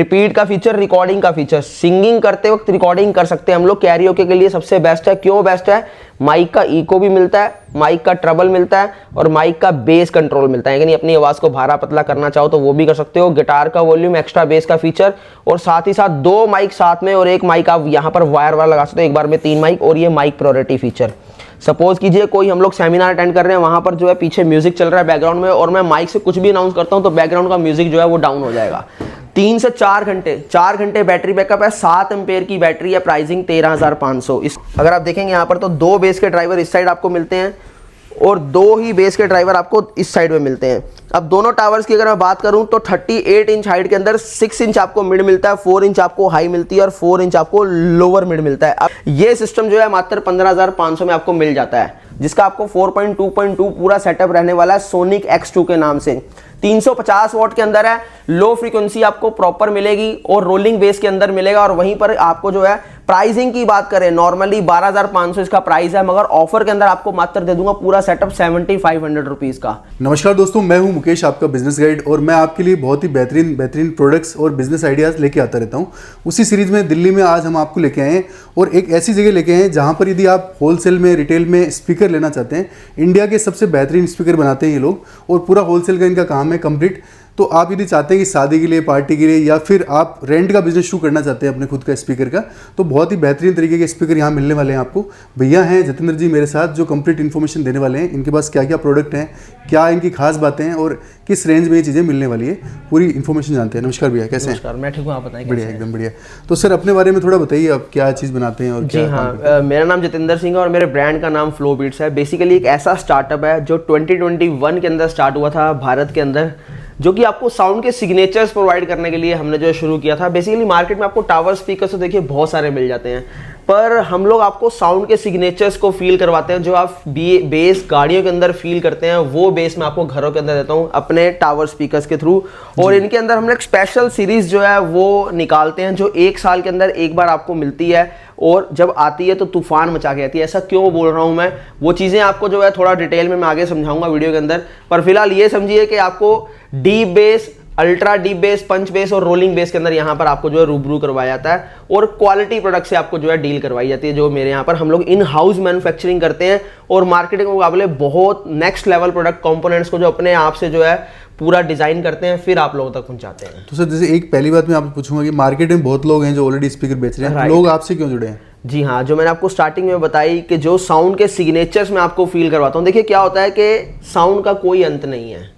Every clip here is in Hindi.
रिपीट का फीचर, रिकॉर्डिंग का फीचर, सिंगिंग करते वक्त रिकॉर्डिंग कर सकते हैं हम लोग, कैरियोके के लिए सबसे बेस्ट है। क्यों बेस्ट है? माइक का इको भी मिलता है, माइक का ट्रबल मिलता है और माइक का बेस कंट्रोल मिलता है, यानी अपनी आवाज को भारा पतला करना चाहो तो वो भी कर सकते हो। गिटार का वॉल्यूम, एक्स्ट्रा बेस का फीचर और साथ ही साथ 2 माइक साथ में और एक माइक आप यहाँ पर वायर वाला लगा सकते हो, एक बार में 3 माइक। और ये माइक प्रायोरिटी फीचर, सपोज कीजिए कोई हम लोग सेमिनार अटेंड कर रहे हैं, वहां पर जो है पीछे म्यूजिक चल रहा है बैकग्राउंड में और मैं माइक से कुछ भी अनाउंस करता हूं तो बैकग्राउंड का म्यूजिक जो है वो डाउन हो जाएगा। 3 से 4 घंटे बैटरी बैकअप है, 7 एम्पेयर की बैटरी है, प्राइसिंग 13,500। अगर आप देखेंगे यहाँ पर तो 2 बेस के ड्राइवर इस साइड आपको मिलते हैं और 2 ही बेस के ड्राइवर आपको इस साइड में मिलते हैं। अब दोनों टावर्स की अगर मैं बात करूं तो 38 इंच हाइट के अंदर 6 इंच आपको मिड मिलता है, 4 इंच आपको हाई मिलती है और 4 इंच आपको लोअर मिड मिलता है। अब ये सिस्टम जो है मात्र 15,500 में आपको मिल जाता है, जिसका आपको 4.2.2 पूरा सेटअप रहने वाला है सोनिक X2 के नाम से। 350 वॉट के अंदर है, लो फ्रीक्वेंसी आपको प्रॉपर मिलेगी और रोलिंग बेस के अंदर मिलेगा। और वहीं पर आपको जो है प्राइसिंग की बात करें, नॉर्मली 12,500 इसका प्राइस है, मगर ऑफर के अंदर आपको मात्र दे दूंगा पूरा सेटअप 7,500 रुपीज का। नमस्कार दोस्तों, मैं हूं मुकेश, आपका बिजनेस गाइड, और मैं आपके लिए बहुत ही बेहतरीन प्रोडक्ट्स और बिजनेस आइडियाज लेके आता रहता हूं। उसी सीरीज में दिल्ली में आज हम आपको लेके आए हैं और एक ऐसी जगह लेके आए हैं जहां पर यदि आप होलसेल में, रिटेल में स्पीकर लेना चाहते हैं, इंडिया के सबसे बेहतरीन स्पीकर बनाते हैं ये लोग और पूरा होलसेल का इनका काम है कंप्लीट। तो आप यदि चाहते हैं कि शादी के लिए, पार्टी के लिए या फिर आप रेंट का बिजनेस शुरू करना चाहते हैं अपने खुद का स्पीकर का, तो बहुत ही बेहतरीन तरीके के स्पीकर यहाँ मिलने वाले हैं आपको। भैया हैं जतेंद्र जी मेरे साथ, जो कंप्लीट इन्फॉर्मेशन देने वाले हैं। इनके पास क्या क्या प्रोडक्ट हैं, क्या इनकी खास बातें हैं और किस रेंज में ये चीज़ें मिलने वाली है, पूरी इन्फॉर्मेशन जानते हैं। नमस्कार भैया, कैसे हैं? नमस्कार, मैं ठीक हूँ, आप बताएं? बढ़िया, एकदम बढ़िया। तो सर अपने बारे में थोड़ा बताइए, आप क्या चीज़ बनाते हैं और जी हाँ, मेरा नाम जतेंद्र सिंह है और मेरे ब्रांड का नाम फ्लो बीट्स है। बेसिकली एक ऐसा स्टार्टअप है जो 2021 के अंदर स्टार्ट हुआ था भारत के अंदर, जो कि आपको साउंड के सिग्नेचर्स प्रोवाइड करने के लिए हमने जो शुरू किया था। बेसिकली मार्केट में आपको टावर स्पीकर्स तो देखिए बहुत सारे मिल जाते हैं, पर हम लोग आपको साउंड के सिग्नेचर्स को फील करवाते हैं। जो आप बेस गाड़ियों के अंदर फील करते हैं, वो बेस मैं आपको घरों के अंदर देता हूं अपने टावर स्पीकर्स के थ्रू। और इनके अंदर हम एक स्पेशल सीरीज जो है वो निकालते हैं, जो 1 साल के अंदर एक बार आपको मिलती है और जब आती है तो तूफान मचा के आती है। ऐसा क्यों बोल रहा हूं मैं, वो चीज़ें आपको जो है थोड़ा डिटेल में मैं आगे समझाऊंगा वीडियो के अंदर। पर फिलहाल ये समझिए कि आपको deep base, ultra deep base, punch base और रोलिंग बेस के अंदर यहाँ पर आपको जो है रूबरू करवाया जाता है और क्वालिटी प्रोडक्ट से आपको जो है डील करवाई जाती है। जो मेरे यहाँ पर हम लोग इन हाउस मैन्युफैक्चरिंग करते हैं और मार्केटिंग के मुकाबले बहुत नेक्स्ट लेवल प्रोडक्ट कंपोनेंट्स को जो अपने आप से जो है पूरा डिजाइन करते हैं, फिर आप लोगों तक पहुंचाते हैं। तो सर जैसे एक पहली बात मैं आपसे पूछूंगा कि मार्केट में बहुत लोग हैं जो ऑलरेडी स्पीकर बेच रहे हैं, लोग आपसे क्यों जुड़े हैं? जी हाँ, जो मैंने आपको स्टार्टिंग में बताई कि जो साउंड के सिग्नेचर्स में आपको फील करवाता हूँ। देखिए क्या होता है कि साउंड का कोई अंत नहीं है।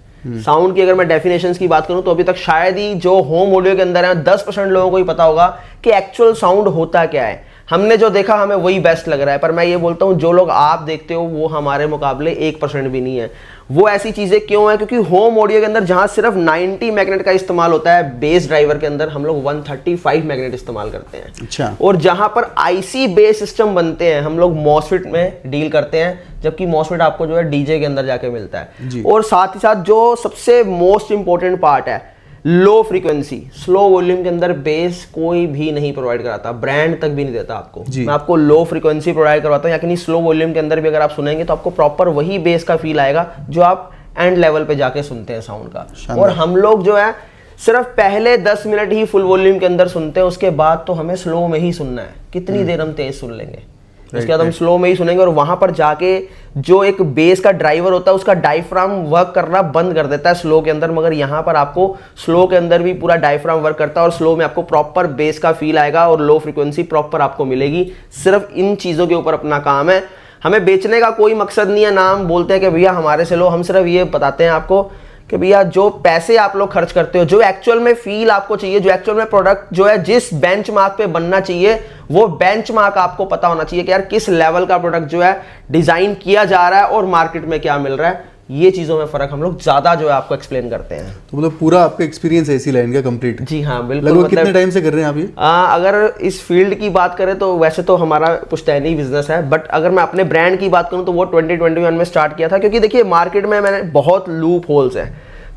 साउंड की अगर मैं डेफिनेशंस की बात करूं तो अभी तक शायद ही जो होम ऑडियो के अंदर है 10% लोगों को ही पता होगा कि एक्चुअल साउंड होता क्या है। हमने जो देखा हमें वही बेस्ट लग रहा है, पर मैं ये बोलता हूं जो लोग आप देखते हो वो हमारे मुकाबले 1% भी नहीं है। वो ऐसी चीजें क्यों है? क्योंकि होम ऑडियो के अंदर जहां सिर्फ 90 मैग्नेट का इस्तेमाल होता है, बेस ड्राइवर के अंदर हम लोग 135 मैग्नेट इस्तेमाल करते हैं। अच्छा। और जहां पर आईसी बेस सिस्टम बनते हैं हम लोग मॉसफेट में डील करते हैं, जबकि मॉसफेट आपको जो है डीजे के अंदर जाके मिलता है। और साथ ही साथ जो सबसे मोस्ट इंपॉर्टेंट पार्ट है, लो फ्रीक्वेंसी, स्लो वॉल्यूम के अंदर बेस कोई भी नहीं प्रोवाइड कराता, ब्रांड तक भी नहीं देता आपको। मैं आपको लो फ्रीक्वेंसी प्रोवाइड करवाता हूँ, यानी स्लो वॉल्यूम के अंदर भी अगर आप सुनेंगे तो आपको प्रॉपर वही बेस का फील आएगा जो आप एंड लेवल पे जाके सुनते हैं साउंड का। और हम लोग जो है सिर्फ पहले 10 मिनट ही फुल वॉल्यूम के अंदर सुनते हैं, उसके बाद तो हमें स्लो में ही सुनना है। कितनी देर हम तेज सुन लेंगे, उसके बाद हम स्लो में ही सुनेंगे। और वहां पर जाके जो एक बेस का ड्राइवर होता है उसका डायफ्राम वर्क करना बंद कर देता है स्लो के अंदर, मगर यहाँ पर आपको स्लो के अंदर भी पूरा डायफ्राम वर्क करता है और स्लो में आपको प्रॉपर बेस का फील आएगा और लो फ्रीक्वेंसी प्रॉपर आपको मिलेगी। सिर्फ इन चीजों के ऊपर अपना काम है। हमें बेचने का कोई मकसद नहीं है, नाम बोलते हैं कि भैया हमारे से लो। हम सिर्फ ये बताते हैं आपको कि भैया जो पैसे आप लोग खर्च करते हो, जो एक्चुअल में फील आपको चाहिए, जो एक्चुअल में प्रोडक्ट जो है जिस बेंचमार्क पे बनना चाहिए, वो बेंचमार्क आपको पता होना चाहिए कि यार किस लेवल का प्रोडक्ट जो है डिजाइन किया जा रहा है और मार्केट में क्या मिल रहा है। ये चीजों में फर्क हम लोग ज्यादा जो है आपको एक्सप्लेन करते हैं। तो मतलब पूरा आपका एक्सपीरियंस है इसी लाइन का कंप्लीट? जी हाँ बिल्कुल। लगभग कितने टाइम से कर रहे हैं आप ये? अगर इस फील्ड की बात करें तो वैसे तो हमारा पुश्तैनी बिजनेस है, बट अगर मैं अपने ब्रांड की बात करूं तो वो 2021 में स्टार्ट किया था। क्योंकि देखिए मार्केट में मैंने बहुत लूप होल्स हैं,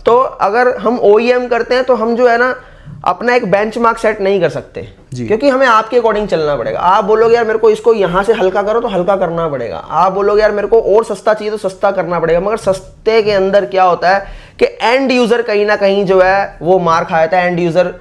तो अगर हम OEM करते हैं तो हम जो है ना अपना एक बेंचमार्क सेट नहीं कर सकते, क्योंकि हमें आपके अकॉर्डिंग चलना पड़ेगा। आप बोलोगे यार मेरे को इसको यहाँ से हल्का करो तो हल्का करना पड़ेगा, आप बोलोगे यार मेरे को और सस्ता चाहिए तो सस्ता करना पड़ेगा। मगर सस्ते के अंदर क्या होता है कि एंड यूजर कहीं ना कहीं जो है वो मार खाया था। एंड यूजर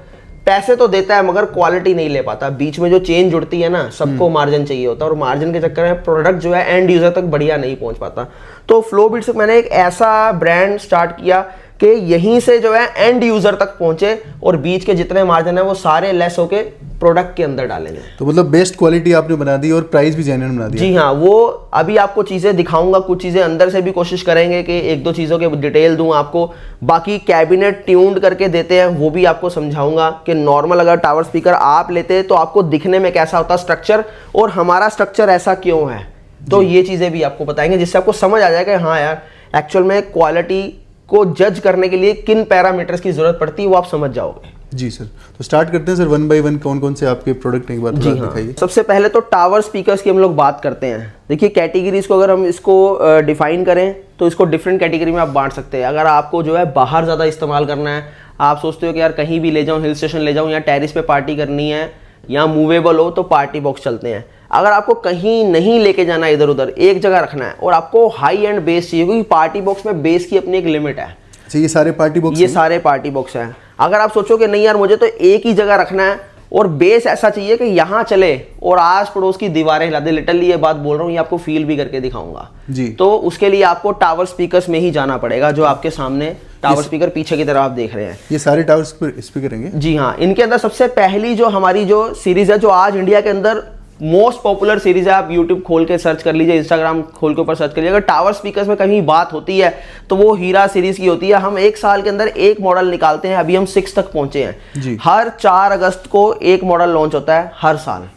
पैसे तो देता है मगर क्वालिटी नहीं ले पाता, बीच में जो चेन जुड़ती है ना, सबको मार्जिन चाहिए होता है और मार्जिन के चक्कर में प्रोडक्ट जो है एंड यूजर तक बढ़िया नहीं पहुंच पाता। तो फ्लोबिट से मैंने एक ऐसा ब्रांड स्टार्ट किया कि यहीं से जो है एंड यूजर तक पहुंचे और बीच के जितने मार्जिन है वो सारे लेस होके प्रोडक्ट के अंदर डालेंगे। तो मतलब बेस्ट क्वालिटी आपने बना दी और प्राइस भी जेन्युइन बना दिया। जी हाँ, वो अभी आपको चीज़ें दिखाऊंगा, कुछ चीज़ें अंदर से भी कोशिश करेंगे कि एक दो चीज़ों के डिटेल दूं आपको। बाकी कैबिनेट ट्यून्ड करके देते हैं वो भी आपको समझाऊंगा कि नॉर्मल अगर टावर स्पीकर आप लेते तो आपको दिखने में कैसा होता स्ट्रक्चर और हमारा स्ट्रक्चर ऐसा क्यों है। तो ये चीज़ें भी आपको बताएंगे जिससे आपको समझ आ जाएगा हाँ यार एक्चुअल में क्वालिटी को जज करने के लिए किन पैरामीटर्स की जरूरत पड़ती है वो आप समझ जाओगे। जी सर, तो स्टार्ट करते हैं सर, वन बाय वन कौन कौन से आपके प्रोडक्ट एक बार थोड़ा दिखाइए। सबसे पहले तो टावर स्पीकर्स की हम लोग बात करते हैं। देखिए कैटेगरीज को अगर हम इसको डिफाइन करें तो इसको डिफरेंट कैटेगरी में आप बांट सकते हैं। अगर आपको जो है बाहर ज़्यादा इस्तेमाल करना है, आप सोचते हो कि यार कहीं भी ले जाऊँ, हिल स्टेशन ले जाऊँ या टेरिस पे पार्टी करनी है या मूवेबल हो तो पार्टी बॉक्स चलते हैं। अगर आपको कहीं नहीं लेके जाना, इधर उधर एक जगह रखना है और आपको हाई एंड बेस चाहिए, क्योंकि पार्टी बॉक्स में बेस की अपनी एक लिमिट है। अच्छा, ये सारे पार्टी बॉक्स, ये सारे पार्टी बॉक्स हैं। अगर आप सोचो कि नहीं यार मुझे तो एक ही जगह रखना है और बेस ऐसा चाहिए कि यहाँ चले और आस पड़ोस की दीवारें हिला दे, लिटरली ये बात बोल रहा हूँ, ये आपको फील भी करके दिखाऊंगा जी। तो उसके लिए आपको टावर स्पीकर्स में ही जाना पड़ेगा, जो आपके सामने टावर स्पीकर पीछे की तरफ आप देख रहे हैं। ये सारे टावर स्पीकर हैं? जी हाँ, इनके अंदर सबसे पहली जो हमारी जो सीरीज है, जो आज इंडिया के अंदर मोस्ट पॉपुलर सीरीज है, आप YouTube खोल के सर्च कर लीजिए, Instagram खोल के ऊपर सर्च कर लीजिए, अगर टावर स्पीकर्स में कहीं बात होती है तो वो हीरा सीरीज की होती है। हम एक साल के अंदर एक मॉडल निकालते हैं, अभी हम 6 तक पहुंचे हैं जी। हर 4 अगस्त को एक मॉडल लॉन्च होता है हर साल।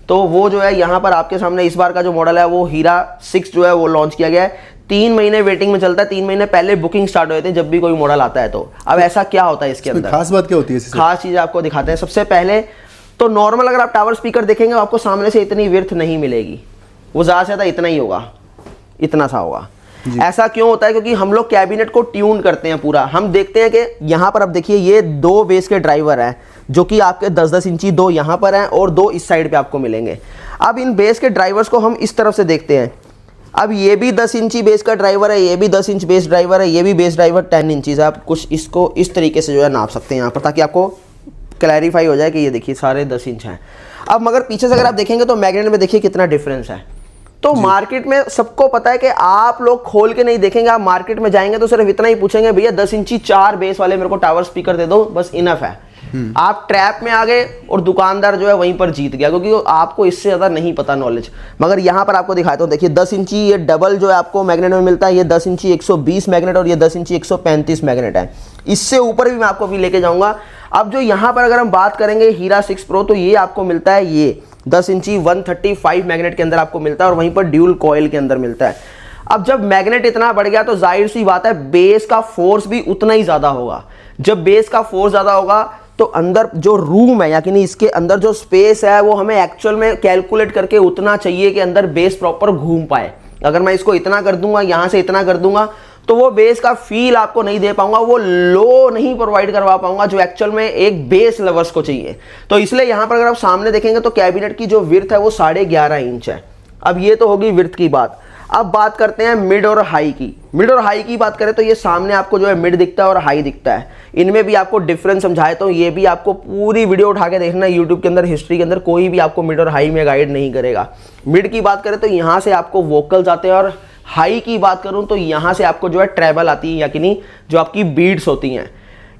तो वो जो है यहाँ पर आपके सामने इस बार का जो मॉडल है वो हीरा 6 जो है वो लॉन्च किया गया है। 3 महीने वेटिंग में चलता है, 3 महीने पहले बुकिंग स्टार्ट हो जाती है जब भी कोई मॉडल आता है। तो अब ऐसा क्या होता है इसके अंदर, खास बात क्या होती है? खास चीज आपको दिखाते हैं। सबसे पहले तो नॉर्मल अगर आप टावर स्पीकर देखेंगे आपको सामने से इतनी विड्थ नहीं मिलेगी, वो ज़्यादा से ज़्यादा इतना ही होगा, इतना सा होगा। ऐसा क्यों होता है? क्योंकि हम लोग कैबिनेट को ट्यून करते हैं पूरा। हम देखते हैं कि यहाँ पर अब देखिए ये 2 बेस के ड्राइवर हैं जो कि आपके 10-10 इंची 2 यहाँ पर हैं और 2 इस साइड पे आपको मिलेंगे। अब इन बेस के ड्राइवर्स को हम इस तरफ से देखते हैं। अब ये भी 10 इंची बेस का ड्राइवर है, ये भी 10 इंच बेस ड्राइवर है, ये भी बेस ड्राइवर 10 इंचीज है। आप कुछ इसको इस तरीके से जो है नाप सकते हैं यहाँ पर, ताकि आपको क्लैरिफाई हो जाए कि ये देखिए सारे 10 इंच हैं। अब मगर पीछे से अगर आप देखेंगे तो मैग्नेट में देखिए कितना डिफरेंस है। तो मार्केट में सबको पता है कि आप लोग खोल के नहीं देखेंगे, आप मार्केट में जाएंगे तो सिर्फ इतना ही पूछेंगे, भैया 10 इंची 4 बेस वाले मेरे को टावर स्पीकर दे दो, बस इनफ है। आप ट्रैप में आ गए और दुकानदार जो है वहीं पर जीत गया, क्योंकि आपको इससे ज़्यादा नहीं पता नॉलेज। मगर यहाँ पर आपको दिखाता हूँ, देखिए 10 इंची ये डबल जो है आपको मैग्नेट में मिलता है, ये 10 इंची 120 मैग्नेट और ये 10 इंची 135 मैग्नेट है। इससे ऊपर भी मैं आपको भी लेके जाऊँगा। अब जो यहाँ पर अगर हम बात करेंगे हीरा 6 प्रो, तो ये आपको मिलता है ये 10 इंची 135 मैग्नेट के अंदर आपको मिलता है और वहीं पर ड्यूल कॉइल के अंदर मिलता है। अब जब मैग्नेट इतना बढ़ गया तो जाहिर सी बात है बेस का फोर्स भी उतना ही ज़्यादा होगा। जब बेस का फोर्स ज़्यादा होगा तो अंदर जो रूम है, यानी इसके अंदर जो स्पेस है वो हमें एक्चुअल में कैलकुलेट करके उतना चाहिए कि अंदर बेस प्रॉपर घूम पाए। अगर मैं इसको इतना कर दूंगा, यहाँ से इतना कर दूंगा, तो वो बेस का फील आपको नहीं दे पाऊंगा, वो लो नहीं प्रोवाइड करवा पाऊंगा जो एक्चुअल में एक बेस लवर्स को चाहिए। तो इसलिए यहाँ पर अगर आप सामने देखेंगे तो कैबिनेट की जो विड्थ है वो 11.5 इंच है। अब ये तो होगी विड्थ की बात। अब बात करते हैं मिड और हाई की। मिड और हाई की बात करें तो ये सामने आपको जो है मिड दिखता है और हाई दिखता है। इनमें भी आपको डिफरेंस समझाए तो ये भी आपको पूरी वीडियो उठा के देखना, यूट्यूब के अंदर हिस्ट्री के अंदर कोई भी आपको मिड और हाई में गाइड नहीं करेगा। मिड की बात करें तो यहाँ से आपको वोकल्स आते हैं और हाई की बात करूं तो यहाँ से आपको जो है ट्रेबल आती है, यानी जो आपकी बीट्स होती हैं।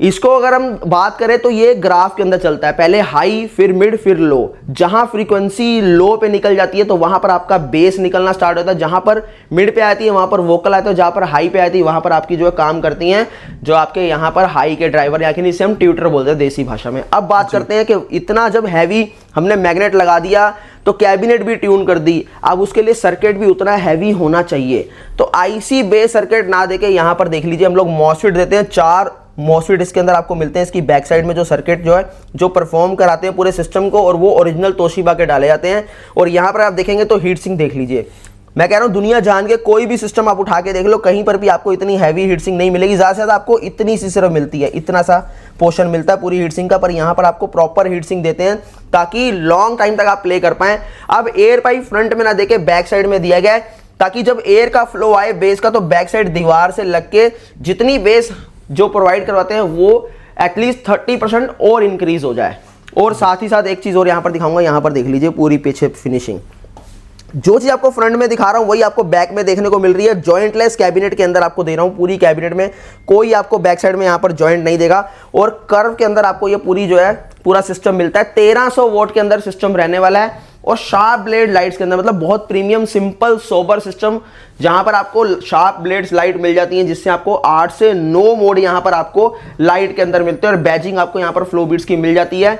इसको अगर हम बात करें तो ये ग्राफ के अंदर चलता है, पहले हाई फिर मिड फिर लो। जहां फ्रीक्वेंसी लो पे निकल जाती है तो वहां पर आपका बेस निकलना स्टार्ट होता है, जहां पर मिड पे आती है वहां पर वोकल आते हैं, जहां पर हाई पे आती है वहां पर आपकी जो है काम करती हैं जो आपके यहाँ पर हाई के ड्राइवर, यानी इसे हम ट्यूटर बोलते हैं देसी भाषा में। अब बात करते हैं कि इतना जब हैवी हमने मैग्नेट लगा दिया तो कैबिनेट भी ट्यून कर दी, अब उसके लिए सर्किट भी उतना हैवी होना चाहिए। तो आईसी बेस सर्किट ना देके यहाँ पर देख लीजिए हम लोग मॉसफेट देते हैं। 4 मॉसफेट इसके अंदर आपको मिलते हैं। इसकी बैक साइड में जो सर्किट जो है जो परफॉर्म कराते हैं पूरे सिस्टम को, और वो ओरिजिनल तोशिबा के डाले जाते हैं। और यहाँ पर आप देखेंगे तो हीट सिंक देख लीजिए। मैं कह रहा हूँ दुनिया जान के कोई भी सिस्टम आप उठा के देख लो, कहीं पर भी आपको इतनी हैवी हीट सिंक नहीं मिलेगी। ज़्यादा से ज़्यादा आपको इतनी सी सिर्फ मिलती है, इतना सा पोर्शन मिलता है पूरी हीट सिंक का। पर यहाँ पर आपको प्रॉपर हीट सिंक देते हैं ताकि लॉन्ग टाइम तक आप प्ले कर पाएं। अब एयर पाइप फ्रंट में ना देके बैक साइड में दिया गया है, ताकि जब एयर का फ्लो आए बेस का तो बैक साइड दीवार से लग के जितनी बेस जो प्रोवाइड करवाते हैं वो एटलीस्ट 30% और इंक्रीज हो जाए। और साथ ही साथ एक चीज़ और यहाँ पर दिखाऊंगा, यहाँ पर देख लीजिए पूरी पीछे फिनिशिंग। जो चीज़ आपको फ्रंट में दिखा रहा हूँ वही आपको बैक में देखने को मिल रही है। जॉइंटलेस कैबिनेट के अंदर आपको दे रहा हूँ, पूरी कैबिनेट में कोई आपको बैक साइड में यहाँ पर जॉइंट नहीं देगा। और कर्व के अंदर आपको ये पूरी जो है पूरा सिस्टम मिलता है। 1300 वोट के अंदर सिस्टम रहने वाला है और शार्प ब्लेड लाइट्स के अंदर, मतलब बहुत प्रीमियम सिंपल सोबर सिस्टम, जहां पर आपको शार्प ब्लेड्स लाइट मिल जाती हैं, जिससे आपको 8 से 9 मोड यहां पर आपको लाइट के अंदर मिलते हैं और बैजिंग आपको यहां पर फ्लो बीट्स की मिल जाती है।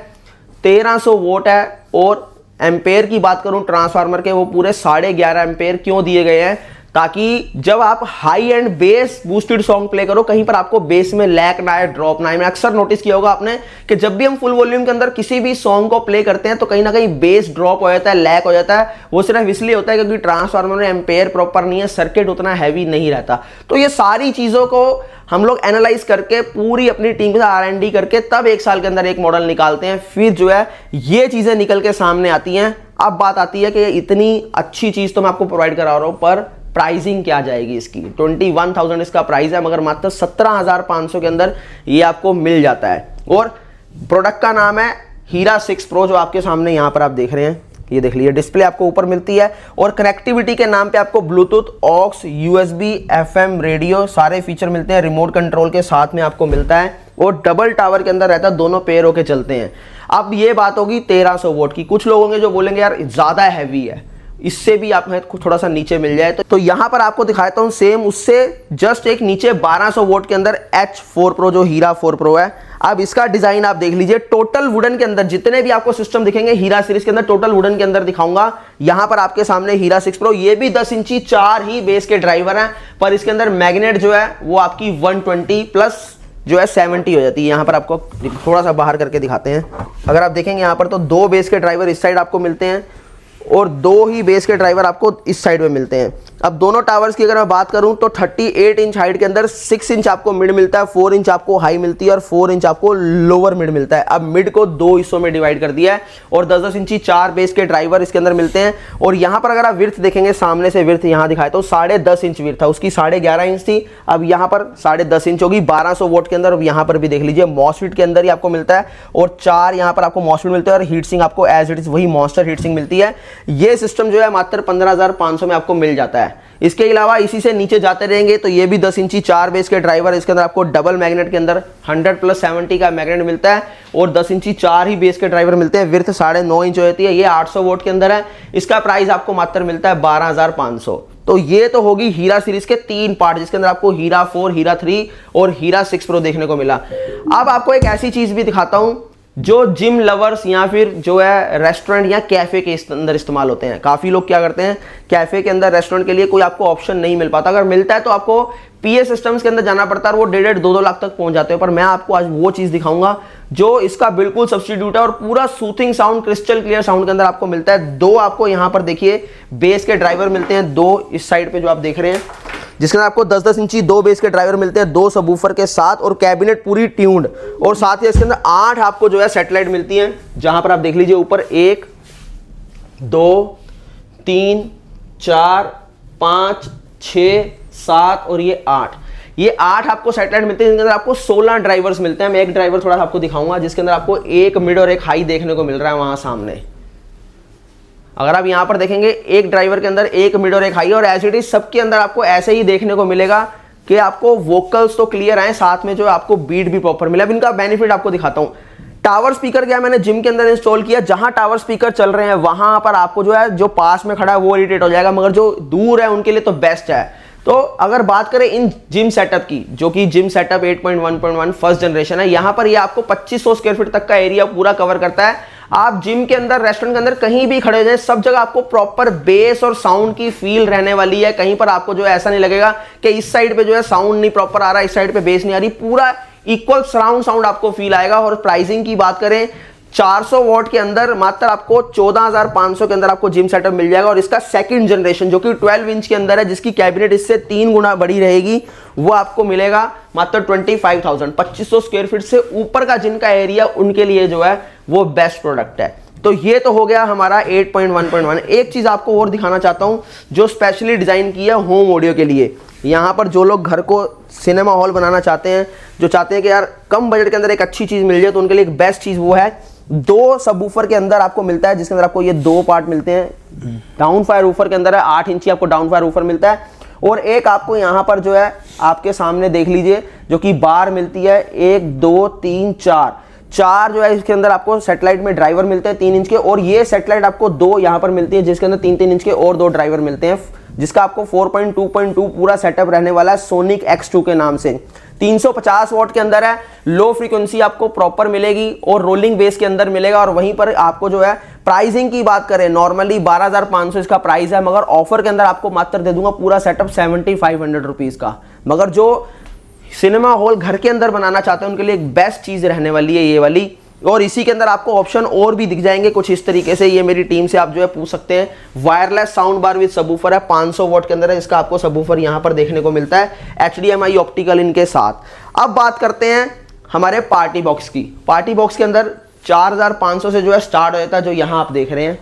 1300 वोट है। और एम्पेयर की बात करूं ट्रांसफार्मर के, वो पूरे 11.5 एम्पेयर क्यों दिए गए हैं, ताकि जब आप high and base boosted song play करो कहीं पर आपको बेस में लैग ना आए, ड्रॉप ना आए। मैं अक्सर नोटिस किया होगा आपने कि जब भी हम फुल वॉल्यूम के अंदर किसी भी सॉन्ग को प्ले करते हैं तो कहीं ना कहीं बेस ड्रॉप हो जाता है, लैग हो जाता है। वो सिर्फ इसलिए होता है क्योंकि ट्रांसफार्मर में एम्पेयर प्रॉपर नहीं है, सर्किट उतना हैवी नहीं रहता। तो ये सारी चीजों को हम लोग एनालाइज करके पूरी अपनी टीम के साथ R&D करके तब 1 साल के अंदर एक मॉडल निकालते हैं, फिर जो है ये चीजें निकल के सामने आती हैं। अब बात आती है कि इतनी अच्छी चीज तो मैं आपको प्रोवाइड करा रहा हूं, पर प्राइसिंग क्या जाएगी इसकी। 21,000 इसका प्राइस है, मगर मात्र 17,500 के अंदर ये आपको मिल जाता है। और प्रोडक्ट का नाम है हीरा 6 प्रो, जो आपके सामने यहां पर आप देख रहे हैं। ये देख लीजिए, डिस्प्ले आपको ऊपर मिलती है और कनेक्टिविटी के नाम पे आपको Bluetooth, aux, USB, FM, radio सारे फीचर मिलते हैं। रिमोट कंट्रोल के साथ में आपको मिलता है और डबल टावर के अंदर रहता है, दोनों पेयर होके चलते हैं। अब ये बात होगी 1300 वोट की। कुछ लोग होंगे जो बोलेंगे यार ज्यादा हैवी है, इससे भी आप थोड़ा सा नीचे मिल जाए। तो यहां पर आपको दिखाता हूं सेम उससे जस्ट एक नीचे 1200 वोट के अंदर H4 Pro, जो हीरा 4 Pro है। अब इसका डिजाइन आप देख लीजिए, टोटल वुडन के अंदर जितने भी आपको सिस्टम दिखेंगे हीरा सीरीज के अंदर, टोटल वुडन के अंदर दिखाऊंगा। यहां पर आपके सामने हीरा 6 Pro, ये भी 10 इंची 4 ही बेस के ड्राइवर हैं, पर इसके अंदर मैग्नेट जो है वो आपकी 120 प्लस जो है 70 हो जाती है। यहां पर आपको थोड़ा सा बाहर करके दिखाते हैं। अगर आप देखेंगे यहां पर तो 2 बेस के ड्राइवर इस साइड आपको मिलते हैं और 2 ही बेस के ड्राइवर आपको इस साइड में मिलते हैं। अब दोनों टावर्स की अगर मैं बात करूं तो 38 इंच हाइट के अंदर 6 इंच आपको मिड मिलता है, 4 इंच आपको हाई मिलती है और 4 इंच आपको लोअर मिड मिलता है। अब मिड को 2 हिस्सों में डिवाइड कर दिया है और 10-10 इंची 4 बेस के ड्राइवर इसके अंदर मिलते हैं। और यहां पर अगर आप विड्थ देखेंगे, सामने से विड्थ यहां दिखाए तो 10.5 इंच विड्थ था, उसकी 11.5 इंच थी, अब यहां पर 10.5 इंच होगी 1200 वोट के अंदर। अब यहां पर भी देख लीजिए मॉसफेट के अंदर ही आपको मिलता है और 4 यहां पर आपको मॉसफेट मिलते हैं और हीट सिंक आपको एज इट इज वही मॉन्स्टर हीट सिंक मिलती है। ये सिस्टम जो है मात्र 15,500 में आपको मिल जाता है। इसके अलावा इसी से नीचे जाते रहेंगे तो ये भी 10 इंची 4 बेस के ड्राइवर, इसके अंदर आपको डबल मैग्नेट के अंदर 100 प्लस 70 का मैग्नेट मिलता है और 10 इंची 4 ही बेस के ड्राइवर मिलते हैं। विड्थ 9.5 इंच होती है, ये 800 वोट के अंदर है। इसका प्राइस आपको मात्र मिलता है 12,500। तो ये तो होगी हीरा सीरीज के 3 पार्ट, जिसके अंदर आपको हीरा 4, हीरा 3 और हीरा 6 प्रो देखने को मिला। अब आपको एक ऐसी चीज भी दिखाता हूं जो जिम लवर्स या फिर जो है रेस्टोरेंट या कैफे के अंदर इस्तेमाल होते हैं। काफी लोग क्या करते हैं, कैफे के अंदर रेस्टोरेंट के लिए कोई आपको ऑप्शन नहीं मिल पाता, अगर मिलता है तो आपको पीए सिस्टम्स के अंदर जाना पड़ता है और वो 1.5-2 लाख तक पहुंच जाते हैं। पर मैं आपको आज वो चीज दिखाऊंगा जो इसका बिल्कुल सब्स्टिट्यूट है और पूरा soothing sound, crystal clear sound के अंदर आपको मिलता है। 2 आपको यहां पर देखिए बेस के ड्राइवर मिलते हैं, 2 इस साइड पे जो आप देख रहे हैं, जिसके अंदर आपको 10-10 इंची 2 बेस के ड्राइवर मिलते हैं, 2 सबवूफर के साथ और कैबिनेट पूरी ट्यून्ड। और साथ ही इसके अंदर 8 आपको जो है सेटेलाइट मिलती हैं, जहां पर आप देख लीजिए ऊपर 1 2 3 4 5 6 7 और ये 8, ये 8 आपको सेटेलाइट मिलते हैं। जिनके अंदर आपको 16 ड्राइवर्स मिलते हैं। मैं एक ड्राइवर थोड़ा सा आपको दिखाऊंगा, जिसके अंदर आपको एक मिड और एक हाई देखने को मिल रहा है वहां सामने। अगर आप यहां पर देखेंगे एक ड्राइवर के अंदर एक मिड और एक हाई, और एज इट इज सबके अंदर आपको ऐसे ही देखने को मिलेगा कि आपको वोकल्स तो क्लियर आए, साथ में जो आपको बीट भी प्रॉपर मिला। अब इनका बेनिफिट आपको दिखाता हूं। टावर स्पीकर क्या मैंने जिम के अंदर इंस्टॉल किया, जहां टावर स्पीकर चल रहे हैं वहां पर आपको जो है जो पास में खड़ा है वो इरिटेट हो जाएगा, मगर जो दूर है उनके लिए तो बेस्ट है। तो अगर बात करें इन जिम सेटअप की, जो कि जिम सेटअप 8.1.1 फर्स्ट जनरेशन है, यहां पर ये आपको 2500 स्क्वायर फीट तक का एरिया पूरा कवर करता है। आप जिम के अंदर, रेस्टोरेंट के अंदर कहीं भी खड़े हो जाए, सब जगह आपको प्रॉपर बेस और साउंड की फील रहने वाली है। कहीं पर आपको जो है ऐसा नहीं लगेगा कि इस साइड पे जो है साउंड नहीं प्रॉपर आ रहा, इस साइड पे बेस नहीं आ रही, पूरा इक्वल सराउंड साउंड आपको फील आएगा। और प्राइसिंग की बात करें 400 वॉट के अंदर मात्र आपको 14,500 के अंदर आपको जिम सेटअप मिल जाएगा। और इसका सेकंड जनरेशन जो कि 12 इंच के अंदर है, जिसकी कैबिनेट इससे 3 गुना बड़ी रहेगी, वो आपको मिलेगा मात्र 25,000। 2500 स्क्वायर फीट से ऊपर का जिनका एरिया, उनके लिए जो है वो बेस्ट प्रोडक्ट है। तो ये तो हो गया हमारा 8.1.1। एक चीज आपको और दिखाना चाहता हूं जो स्पेशली डिजाइन की है होम ऑडियो के लिए। यहाँ पर जो लोग घर को सिनेमा हॉल बनाना चाहते हैं, जो चाहते हैं कि यार कम बजट के अंदर एक अच्छी चीज़ मिल जाए, तो उनके लिए एक बेस्ट चीज़ वो है 2 सबवूफर के अंदर आपको मिलता है, जिसके अंदर आपको ये 2 पार्ट मिलते हैं। डाउन फायर वूफर के अंदर है 8 इंची आपको डाउन फायर वूफर मिलता है, और एक आपको यहाँ पर जो है आपके सामने देख लीजिए जो कि बार मिलती है 1 2 3 4 जो है इसके अंदर आपको सेटेलाइट में ड्राइवर मिलते हैं 3 इंच के, और ये सेटेलाइट आपको 2 यहाँ पर मिलती है जिसके अंदर 3 इंच के और 2 ड्राइवर मिलते हैं, जिसका आपको 4.2.2 पूरा सेटअप रहने वाला है सोनिक X2 के नाम से। 350 वॉट के अंदर है, लो फ्रीक्वेंसी आपको प्रॉपर मिलेगी और रोलिंग बेस के अंदर मिलेगा। और वहीं पर आपको जो है प्राइसिंग की बात करें, नॉर्मली 12,500 इसका प्राइस है, मगर ऑफर के अंदर आपको मात्र दे दूंगा पूरा सेटअप 7,500 रुपीज का। मगर जो सिनेमा हॉल घर के अंदर बनाना चाहते हैं उनके लिए एक बेस्ट चीज रहने वाली है ये वाली। और इसी के अंदर आपको ऑप्शन और भी दिख जाएंगे कुछ इस तरीके से, ये मेरी टीम से आप जो है पूछ सकते हैं। Wireless sound bar with subwoofer है, 500 वॉट के अंदर है, इसका आपको सबवूफर यहां पर देखने को मिलता है, HDMI ऑप्टिकल इनके साथ। अब बात करते हैं हमारे पार्टी बॉक्स की। पार्टी बॉक्स के अंदर 4,500 से जो है स्टार्ट हो जाता है, जो यहां आप देख रहे हैं,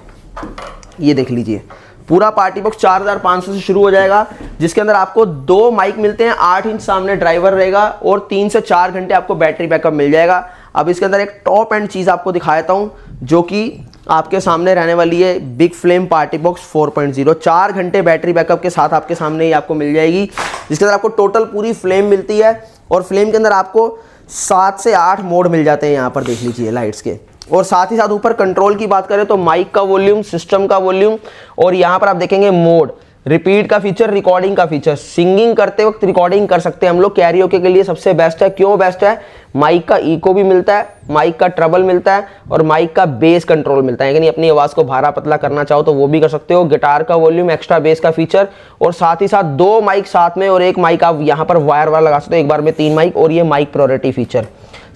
ये देख लीजिए पूरा पार्टी बॉक्स 4,500 से शुरू हो जाएगा, जिसके अंदर आपको 2 माइक मिलते हैं, 8 इंच सामने ड्राइवर रहेगा, और 3 से 4 घंटे आपको बैटरी बैकअप मिल जाएगा। अब इसके अंदर एक टॉप एंड चीज़ आपको दिखा देता हूँ, जो कि आपके सामने रहने वाली है बिग फ्लेम पार्टी बॉक्स 4.0। 4 घंटे बैटरी बैकअप के साथ आपके सामने ही आपको मिल जाएगी, जिसके अंदर आपको टोटल पूरी फ्लेम मिलती है, और फ्लेम के अंदर आपको 7 से 8 मोड मिल जाते हैं, यहाँ पर देख लीजिए लाइट्स के। और साथ ही साथ ऊपर कंट्रोल की बात करें तो माइक का वॉल्यूम, सिस्टम का वॉल्यूम, और यहाँ पर आप देखेंगे मोड, रिपीट का फीचर, रिकॉर्डिंग का फीचर। सिंगिंग करते वक्त रिकॉर्डिंग कर सकते हैं हम लोग, कैरियोके के लिए सबसे बेस्ट है। क्यों बेस्ट है? माइक का इको भी मिलता है, माइक का ट्रबल मिलता है, और माइक का बेस कंट्रोल मिलता है, यानी अपनी आवाज़ को भारा पतला करना चाहो तो वो भी कर सकते हो। गिटार का वॉल्यूम, एक्स्ट्रा बेस का फीचर, और साथ ही साथ 2 माइक साथ में, और एक माइक आप यहाँ पर वायर वाला लगा सकते हो, एक बार में 3 माइक, और ये माइक प्रायोरिटी फीचर।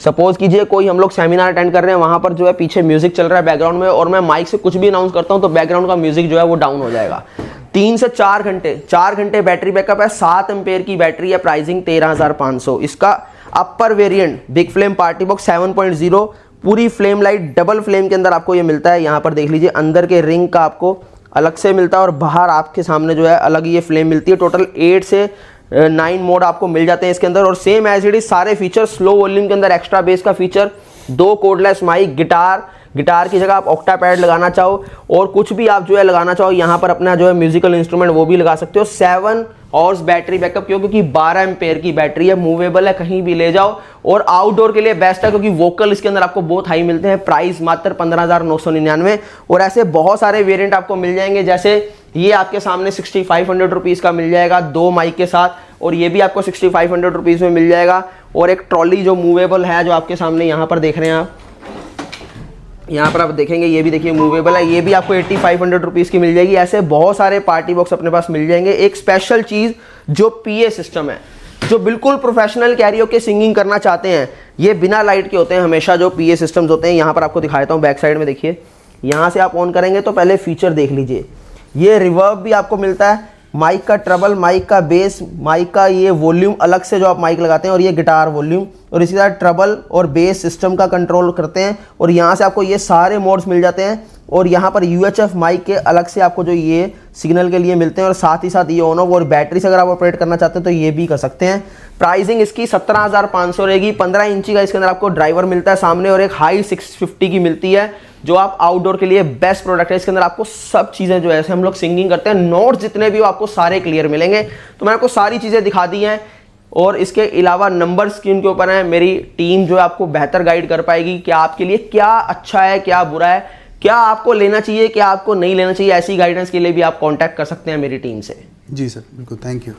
सपोज कीजिए कोई हम लोग सेमिनार अटेंड कर रहे हैं, वहां पर जो है पीछे म्यूजिक चल रहा है बैकग्राउंड में, और मैं माइक से कुछ भी अनाउंस करता हूं तो बैकग्राउंड का म्यूजिक जो है वो डाउन हो जाएगा। 3 से 4 घंटे, 4 घंटे बैटरी बैकअप है, 7 एम्पेयर की बैटरी है, प्राइसिंग 13,500। इसका upper variant big flame party box 7.0, पूरी फ्लेम लाइट डबल फ्लेम के अंदर आपको ये मिलता है। यहाँ पर देख लीजिए अंदर के रिंग का आपको अलग से मिलता है, और बाहर आपके सामने जो है अलग ये फ्लेम मिलती है। टोटल 8 से 9 मोड आपको मिल जाते हैं इसके अंदर, और सेम एज इट इज सारे फीचर। स्लो वॉल्यूम के अंदर एक्स्ट्रा बेस का फीचर, 2 कोडलेस माइक, गिटार की जगह आप ऑक्टा पैड लगाना चाहो, और कुछ भी आप जो है लगाना चाहो यहाँ पर अपना जो है म्यूजिकल इंस्ट्रूमेंट वो भी लगा सकते हो। 7 आवर्स बैटरी बैकअप, क्योंकि 12 एम्पेयर की बैटरी है, मूवेबल है, कहीं भी ले जाओ, और आउटडोर के लिए बेस्ट है, क्योंकि वोकल इसके अंदर आपको बहुत हाई मिलते हैं। प्राइस मात्र 15,999, और ऐसे बहुत सारे वेरिएंट आपको मिल जाएंगे, जैसे ये आपके सामने 6,500 रुपीज़ का मिल जाएगा 2 माइक के साथ, और ये भी आपको 6,500 रुपीज़ में मिल जाएगा। और एक ट्रॉली जो मूवेबल है, जो आपके सामने यहाँ पर देख रहे हैं आप, यहाँ पर आप देखेंगे ये भी देखिए मूवेबल है, ये भी आपको 8,500 रुपीज़ की मिल जाएगी। ऐसे बहुत सारे पार्टी बॉक्स अपने पास मिल जाएंगे। एक स्पेशल चीज़ जो PA सिस्टम है, जो बिल्कुल प्रोफेशनल कैरियोके सिंगिंग करना चाहते हैं, ये बिना लाइट के होते हैं हमेशा जो PA सिस्टम्स होते हैं। यहाँ पर आपको दिखा देता हूँ, बैक साइड में देखिए, यहाँ से आप ऑन करेंगे तो पहले फीचर देख लीजिए, ये रिवर्ब भी आपको मिलता है, माइक का ट्रबल, माइक का बेस, माइक का ये वॉल्यूम अलग से जो आप माइक लगाते हैं, और ये गिटार वॉल्यूम, और इसी तरह ट्रबल और बेस सिस्टम का कंट्रोल करते हैं। और यहाँ से आपको ये सारे मोड्स मिल जाते हैं, और यहाँ पर UHF माइक के अलग से आपको जो ये सिग्नल के लिए मिलते हैं, और साथ ही साथ ये ऑन ऑफ, और बैटरी से अगर आप ऑपरेट करना चाहते हैं तो ये भी कर सकते हैं। प्राइसिंग इसकी 17,500 रहेगी। 15 इंची का इसके अंदर आपको ड्राइवर मिलता है सामने, और एक हाई 650 की मिलती है, जो आप आउटडोर के लिए बेस्ट प्रोडक्ट है। इसके अंदर आपको सब चीज़ें जो ऐसे हम लोग सिंगिंग करते हैं, नोट्स जितने भी हो आपको सारे क्लियर मिलेंगे। तो मैंने आपको सारी चीज़ें दिखा दी हैं, और इसके अलावा नंबर स्क्रीन के ऊपर है। मेरी टीम जो है आपको बेहतर गाइड कर पाएगी कि आपके लिए क्या अच्छा है, क्या बुरा है, क्या आपको लेना चाहिए, क्या आपको नहीं लेना चाहिए। ऐसी गाइडेंस के लिए भी आप कांटेक्ट कर सकते हैं मेरी टीम से। जी सर, बिल्कुल, थैंक यू।